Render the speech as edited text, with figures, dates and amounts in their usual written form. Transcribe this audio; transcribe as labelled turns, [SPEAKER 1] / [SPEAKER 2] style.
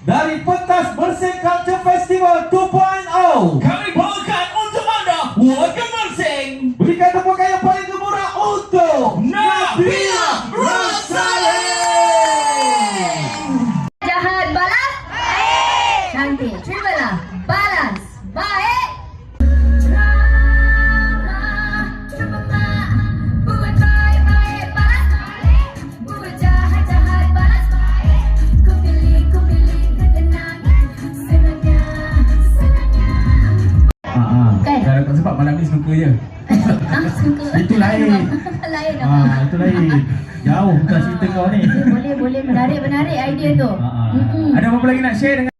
[SPEAKER 1] Dari Pentas Mersing Culture Festival 2.0,
[SPEAKER 2] kami bawakan untuk anda warga Mersing.
[SPEAKER 1] berikan tepukan yang paling gemuruh untuk
[SPEAKER 2] Nabila Rosalind.
[SPEAKER 3] Jahat balas baik. Cantik terimalah balas baik. Ramah cepat buat baik balas baik. Buat jahat balas baik. Ku pilih ketenangan senangnya. Kan?
[SPEAKER 1] Kalau tak sebab malam ni snoker je.
[SPEAKER 3] Suka.
[SPEAKER 1] Itu lain.
[SPEAKER 3] Lain
[SPEAKER 1] Itu lain. Jauh bukan cerita kau ni.
[SPEAKER 3] Boleh menarik idea tu.
[SPEAKER 1] Ada apa-apa lagi nak share dengan